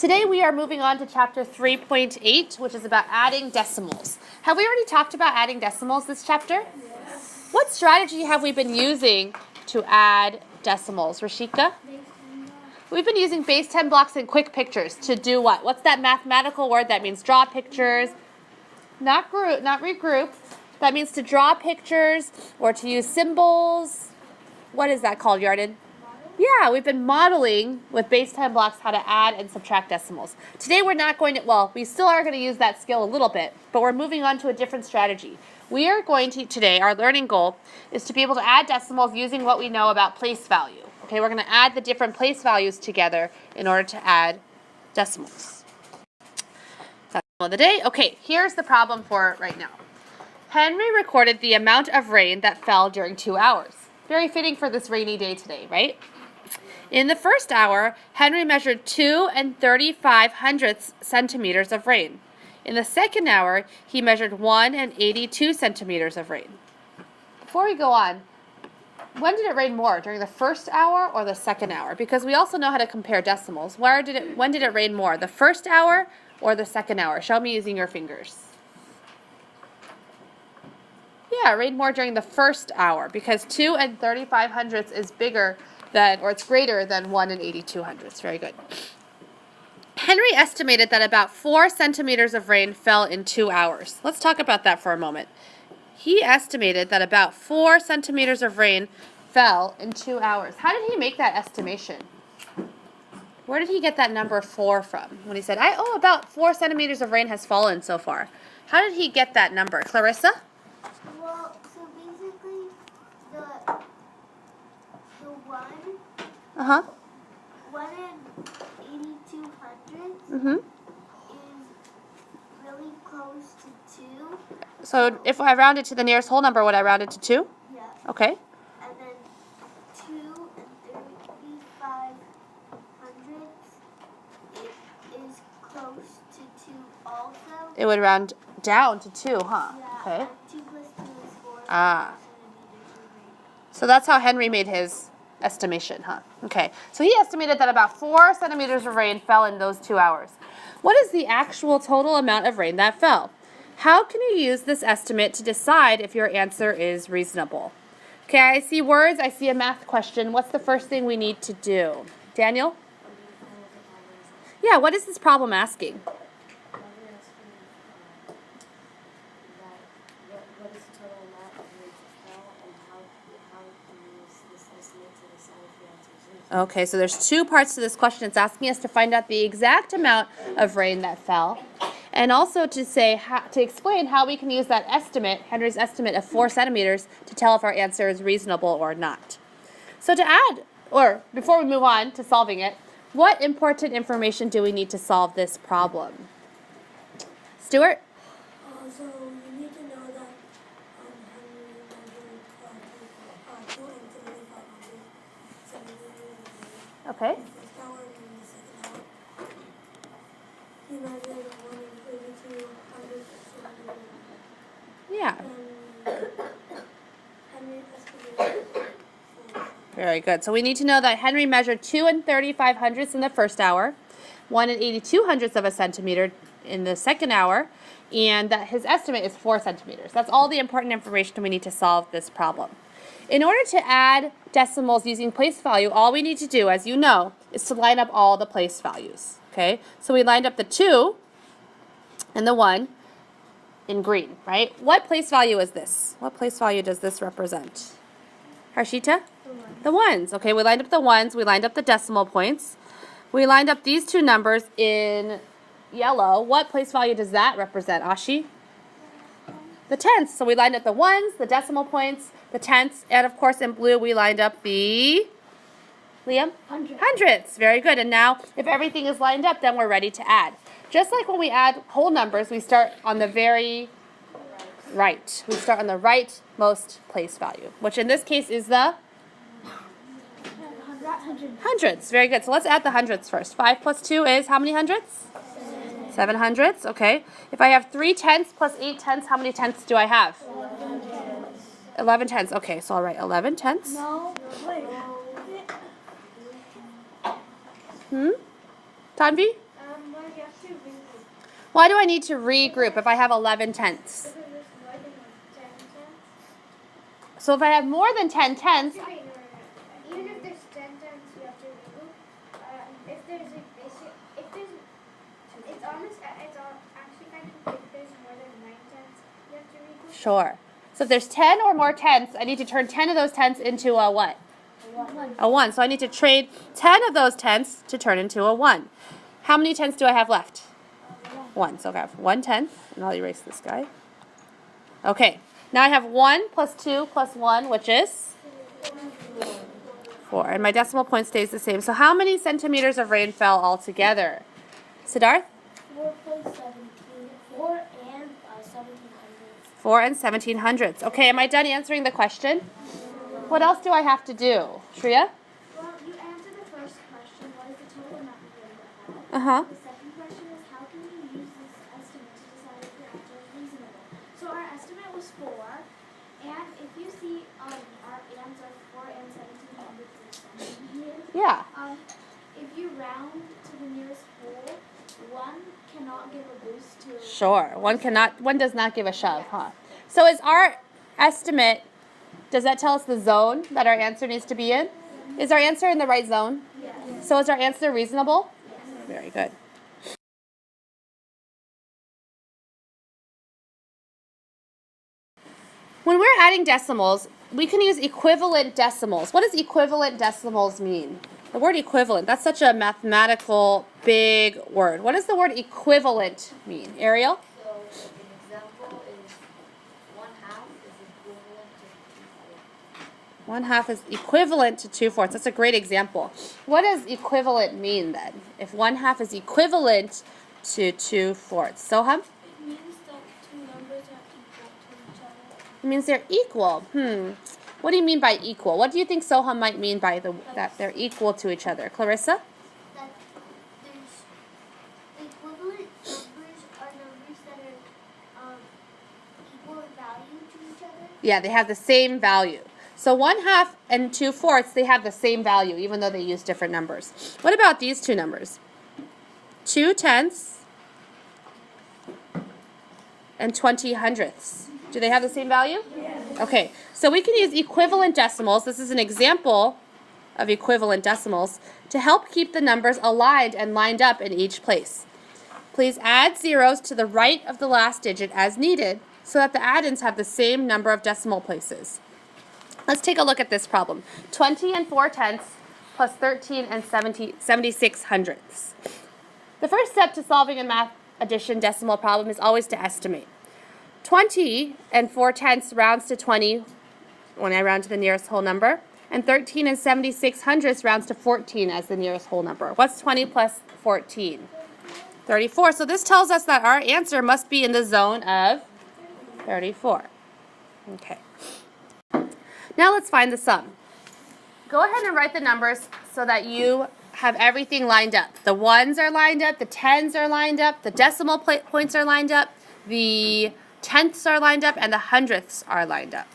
Today we are moving on to chapter 3.8, which is about adding decimals. Have we already talked about adding decimals this chapter? Yes. What strategy have we been using to add decimals, Rashika? We've been using base 10 blocks and quick pictures to do what? What's that mathematical word that means draw pictures? Not regroup. That means to draw pictures or to use symbols. What is that called, Yarden? Yeah, we've been modeling with base 10 blocks how to add and subtract decimals. Today we're not going to, well, we still are going to use that skill a little bit, but we're moving on to a different strategy. We are going to, today, our learning goal is to be able to add decimals using what we know about place value. Okay, we're going to add the different place values together in order to add decimals. That's of the day. Okay, here's the problem for right now. Henry recorded the amount of rain that fell during 2 hours. Very fitting for this rainy day today, right? In the first hour, Henry measured 2 3/5 centimeters of rain. In the second hour, he measured 1 82 centimeters of rain. Before we go on, when did it rain more? During the first hour or the second hour? Because we also know how to compare decimals. When did it rain more? The first hour or the second hour? Show me using your fingers. Yeah, it rained more during the first hour because 2 3/5 is bigger than, or it's greater than 1 82. Very good. Henry estimated that about 4 centimeters of rain fell in 2 hours. Let's talk about that for a moment. He estimated that about 4 centimeters of rain fell in 2 hours. How did he make that estimation? Where did he get that number 4 from? When he said, about 4 centimeters of rain has fallen so far. How did he get that number? Clarissa? Well, so basically, the 1 in 8200 is really close to 2. So if I round it to the nearest whole number, would I round it to 2? Yeah. Okay. And then 2 3/5 is close to 2 also. It would round down to 2, huh? Yeah. Okay. And 2 plus 2 is 4. Ah. So that's how Henry made his estimation, huh? Okay. So he estimated that about 4 centimeters of rain fell in those 2 hours. What is the actual total amount of rain that fell? How can you use this estimate to decide if your answer is reasonable? Okay, I see words, I see a math question. What's the first thing we need to do? Daniel? Yeah, what is this problem asking? What is the total amount of rain that fell, and how can you use this estimate to decide if the answer is reasonable? Okay, so there's 2 parts to this question. It's asking us to find out the exact amount of rain that fell, and also to explain how we can use that estimate, Henry's estimate of 4 centimeters, to tell if our answer is reasonable or not. So to add, or before we move on to solving it, what important information do we need to solve this problem? Stuart? So you need to know that Henry measured 2 3/5 Okay. in the first hour, and in the second hour, he measured 1 82 centimeters. Yeah. And Henry estimated 4. Very good. So we need to know that Henry measured 2 3/5 in the first hour, 1 82 of a centimeter in the second hour, and that his estimate is 4 centimeters. That's all the important information we need to solve this problem. In order to add decimals using place value, all we need to do, as you know, is to line up all the place values. Okay? So we lined up the 2 and the 1 in green, right? What place value is this? What place value does this represent? Harshita? The ones. Okay, we lined up the ones. We lined up the decimal points. We lined up these 2 numbers in yellow. What place value does that represent, Ashi? The tenths. So we lined up the ones, the decimal points, the tenths, and of course in blue we lined up the, Liam? Hundredths. Very good. And now if everything is lined up, then we're ready to add. Just like when we add whole numbers, we start on the very right. We start on the rightmost place value, which in this case is the hundredths. Very good. So let's add the hundredths first. 5 plus 2 is how many hundredths? 7 hundredths. Okay. If I have 3 tenths plus 8 tenths, how many tenths do I have? 11 tenths. Okay, so I'll write 11 tenths. No, wait. Tanvi? Why do I need to regroup if I have 11 tenths? Because there's more than 10 tenths. So if I have more than 10 tenths, Wait, no. Even if there's 10 tenths, you have to regroup. If there's a basic, if there's, it's actually kind of, if there's more than 9 tenths, you have to regroup. sure. So if there's 10 or more tenths, I need to turn 10 of those tenths into a what? A 1. So I need to trade 10 of those tenths to turn into a 1. How many tenths do I have left? 1. So I have 1 tenth, and I'll erase this guy. Okay. Now I have 1 plus 2 plus 1, which is 4. And my decimal point stays the same. So how many centimeters of rain fell altogether? Siddharth? 4 and 1700. 4 and 1700ths. Okay, am I done answering the question? What else do I have to do? Shreya? Well, you answered the first question, what is the total amount of rain that fell? Uh-huh. The second question is how can you use this estimate to decide if your answer is reasonable? So our estimate was 4, and if you see our answer 4 and 1700 Yeah. if you round to the nearest whole, 1 cannot give a boost to Sure. One does not give a shove, huh? So is our estimate, does that tell us the zone that our answer needs to be in? Is our answer in the right zone? Yes. So is our answer reasonable? Very good. When we're adding decimals, we can use equivalent decimals. What does equivalent decimals mean? The word equivalent, that's such a mathematical big word. What does the word equivalent mean? Ariel? So an example is 1/2 is equivalent to 2/4. 1/2 is equivalent to 2/4. That's a great example. What does equivalent mean then? If 1/2 is equivalent to 2/4. Soham? It means that two numbers are equal to each other. It means they're equal. What do you mean by equal? What do you think Soham might mean by that they're equal to each other? Clarissa? That there's equivalent numbers are numbers that are equal in value to each other. Yeah, they have the same value. So 1/2 and 2/4, they have the same value, even though they use different numbers. What about these two numbers? 2/10 and 20/100. Do they have the same value? Yes. Okay, so we can use equivalent decimals. This is an example of equivalent decimals to help keep the numbers aligned and lined up in each place. Please add zeros to the right of the last digit as needed so that the add-ins have the same number of decimal places. Let's take a look at this problem. 20 and 4/10 plus 13 and 76/100. The first step to solving a math addition decimal problem is always to estimate. 20 and 4/10 rounds to 20 when I round to the nearest whole number, and 13 and 76/100 rounds to 14 as the nearest whole number. What's 20 plus 14? 34. So this tells us that our answer must be in the zone of 34. Okay. Now let's find the sum. Go ahead and write the numbers so that you have everything lined up. The ones are lined up, the tens are lined up, the decimal points are lined up, the tenths are lined up, and the hundredths are lined up.